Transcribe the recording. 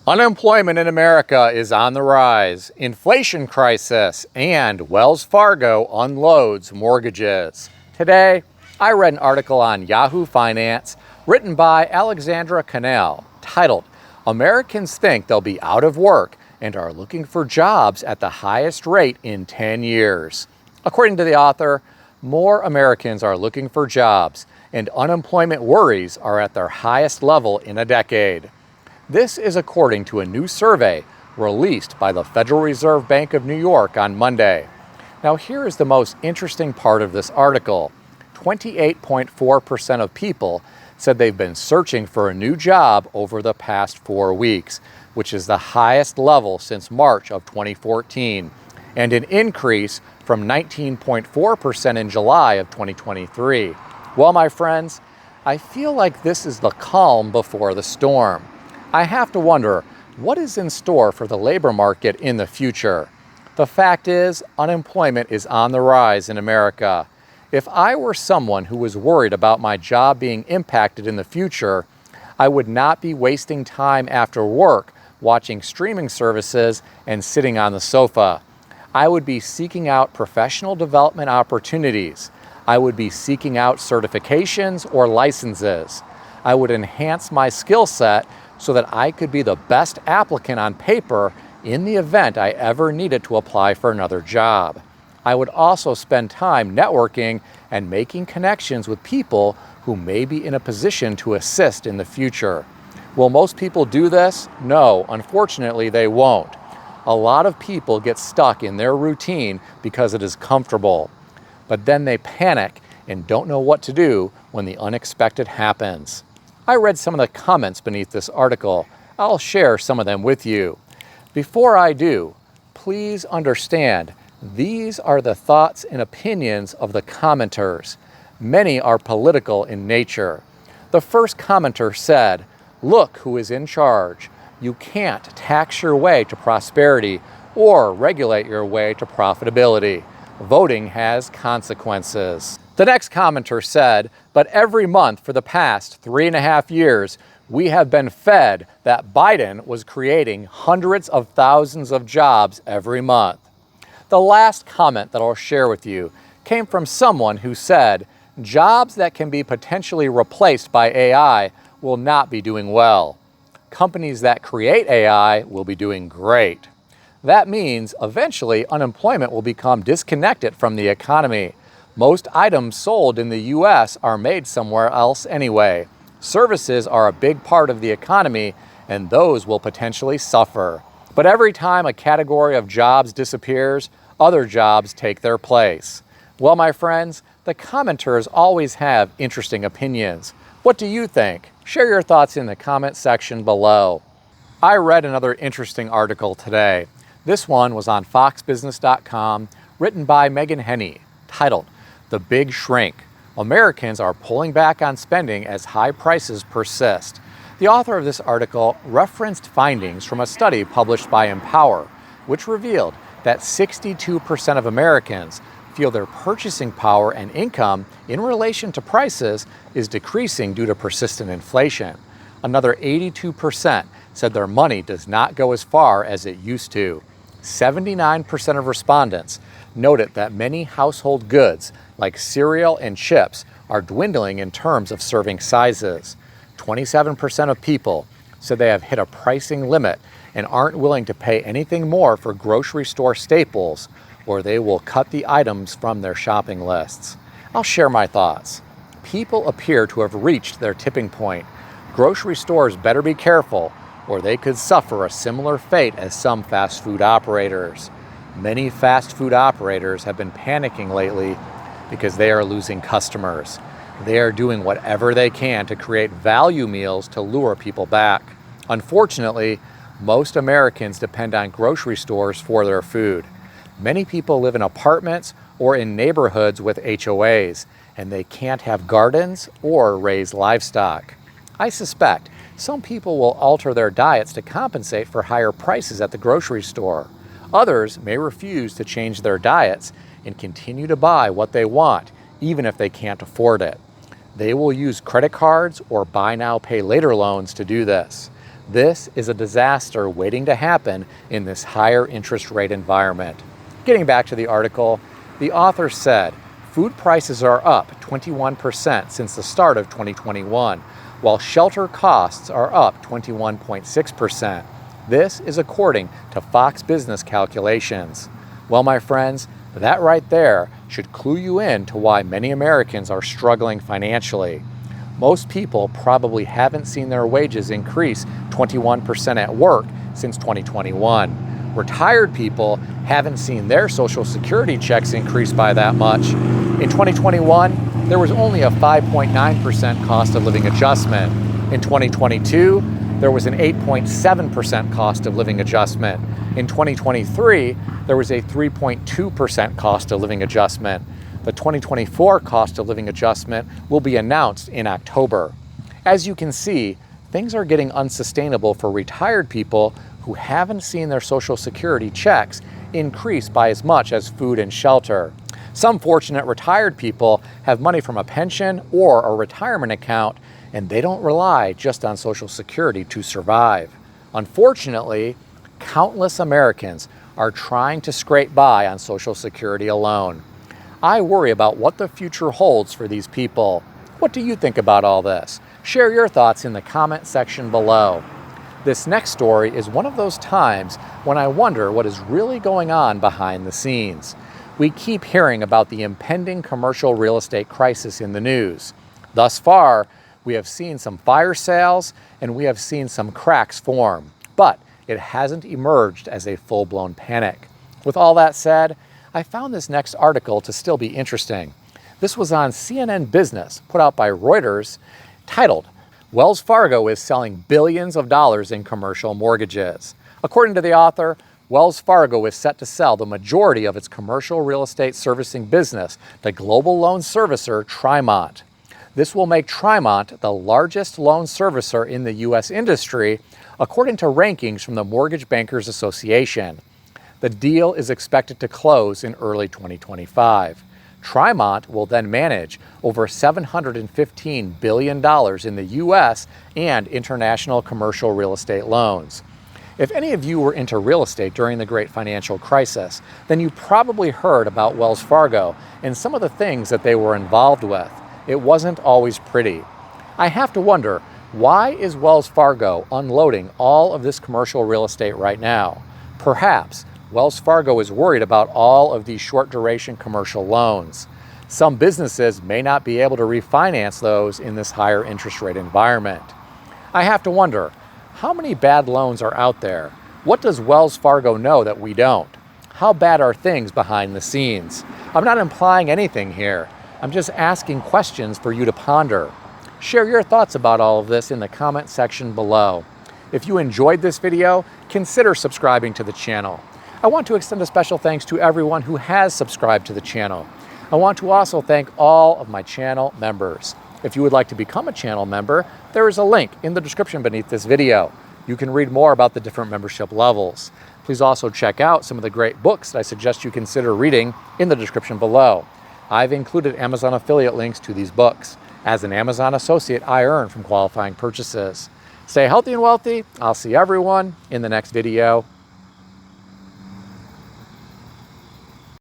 Unemployment in America is on the rise, inflation crisis, and Wells Fargo unloads mortgages. Today, I read an article on Yahoo Finance written by Alexandra Cannell titled, "Americans Think They'll Be Out of Work and Are Looking for Jobs at the Highest Rate in 10 Years. According to the author, more Americans are looking for jobs, and unemployment worries are at their highest level in a decade. This is according to a new survey released by the Federal Reserve Bank of New York on Monday. Now, here is the most interesting part of this article. 28.4% of people said they've been searching for a new job over the past 4 weeks, which is the highest level since March of 2014, and an increase from 19.4% in July of 2023. Well, my friends, I feel like this is the calm before the storm. I have to wonder, what is in store for the labor market in the future? The fact is, unemployment is on the rise in America. If I were someone who was worried about my job being impacted in the future, I would not be wasting time after work watching streaming services and sitting on the sofa. I would be seeking out professional development opportunities. I would be seeking out certifications or licenses. I would enhance my skill set so that I could be the best applicant on paper in the event I ever needed to apply for another job. I would also spend time networking and making connections with people who may be in a position to assist in the future. Will most people do this? No, unfortunately they won't. A lot of people get stuck in their routine because it is comfortable, but then they panic and don't know what to do when the unexpected happens. I read some of the comments beneath this article. I'll share some of them with you. Before I do, please understand, these are the thoughts and opinions of the commenters. Many are political in nature. The first commenter said, "Look who is in charge. You can't tax your way to prosperity or regulate your way to profitability. Voting has consequences." The next commenter said, "But every month for the past 3.5 years, we have been fed that Biden was creating hundreds of thousands of jobs every month." The last comment that I'll share with you came from someone who said, "Jobs that can be potentially replaced by AI will not be doing well. Companies that create AI will be doing great." That means eventually unemployment will become disconnected from the economy. Most items sold in the U.S. are made somewhere else anyway. Services are a big part of the economy, and those will potentially suffer. But every time a category of jobs disappears, other jobs take their place. Well, my friends, the commenters always have interesting opinions. What do you think? Share your thoughts in the comment section below. I read another interesting article today. This one was on foxbusiness.com, written by Megan Henney, titled, "The Big Shrink. Americans are pulling back on spending as high prices persist." The author of this article referenced findings from a study published by Empower, which revealed that 62% of Americans feel their purchasing power and income in relation to prices is decreasing due to persistent inflation. Another 82% said their money does not go as far as it used to. 79% of respondents noted that many household goods, like cereal and chips, are dwindling in terms of serving sizes. 27% of people said they have hit a pricing limit and aren't willing to pay anything more for grocery store staples, or they will cut the items from their shopping lists. I'll share my thoughts. People appear to have reached their tipping point. Grocery stores better be careful, or they could suffer a similar fate as some fast food operators. Many fast food operators have been panicking lately because they are losing customers. They are doing whatever they can to create value meals to lure people back. Unfortunately, most Americans depend on grocery stores for their food. Many people live in apartments or in neighborhoods with HOAs, and they can't have gardens or raise livestock. I suspect some people will alter their diets to compensate for higher prices at the grocery store. Others may refuse to change their diets and continue to buy what they want, even if they can't afford it. They will use credit cards or buy now, pay later loans to do this. This is a disaster waiting to happen in this higher interest rate environment. Getting back to the article, the author said, food prices are up 21% since the start of 2021, while shelter costs are up 21.6%. This is according to Fox Business calculations. Well, my friends, that right there should clue you in to why many Americans are struggling financially. Most people probably haven't seen their wages increase 21% at work since 2021. Retired people haven't seen their Social Security checks increase by that much. In 2021, there was only a 5.9% cost of living adjustment. In 2022, there was an 8.7% cost of living adjustment. In 2023, there was a 3.2% cost of living adjustment. The 2024 cost of living adjustment will be announced in October. As you can see, things are getting unsustainable for retired people who haven't seen their Social Security checks increase by as much as food and shelter. Some fortunate retired people have money from a pension or a retirement account, and they don't rely just on Social Security to survive. Unfortunately, countless Americans are trying to scrape by on Social Security alone. I worry about what the future holds for these people. What do you think about all this? Share your thoughts in the comment section below. This next story is one of those times when I wonder what is really going on behind the scenes. We keep hearing about the impending commercial real estate crisis in the news. Thus far, we have seen some fire sales and we have seen some cracks form, but it hasn't emerged as a full-blown panic. With all that said, I found this next article to still be interesting. This was on CNN Business, put out by Reuters, titled, "Wells Fargo is selling billions of dollars in commercial mortgages." According to the author, Wells Fargo is set to sell the majority of its commercial real estate servicing business to global loan servicer Trimont. This will make Trimont the largest loan servicer in the U.S. industry, according to rankings from the Mortgage Bankers Association. The deal is expected to close in early 2025. Trimont will then manage over $715 billion in the U.S. and international commercial real estate loans. If any of you were into real estate during the Great Financial Crisis, then you probably heard about Wells Fargo and some of the things that they were involved with. It wasn't always pretty. I have to wonder, why is Wells Fargo unloading all of this commercial real estate right now? Perhaps Wells Fargo is worried about all of these short-duration commercial loans. Some businesses may not be able to refinance those in this higher interest rate environment. I have to wonder, how many bad loans are out there? What does Wells Fargo know that we don't? How bad are things behind the scenes? I'm not implying anything here. I'm just asking questions for you to ponder. Share your thoughts about all of this in the comment section below. If you enjoyed this video, consider subscribing to the channel. I want to extend a special thanks to everyone who has subscribed to the channel. I want to also thank all of my channel members. If you would like to become a channel member, there is a link in the description beneath this video. You can read more about the different membership levels. Please also check out some of the great books that I suggest you consider reading in the description below. I've included Amazon affiliate links to these books. As an Amazon associate, I earn from qualifying purchases. Stay healthy and wealthy. I'll see everyone in the next video.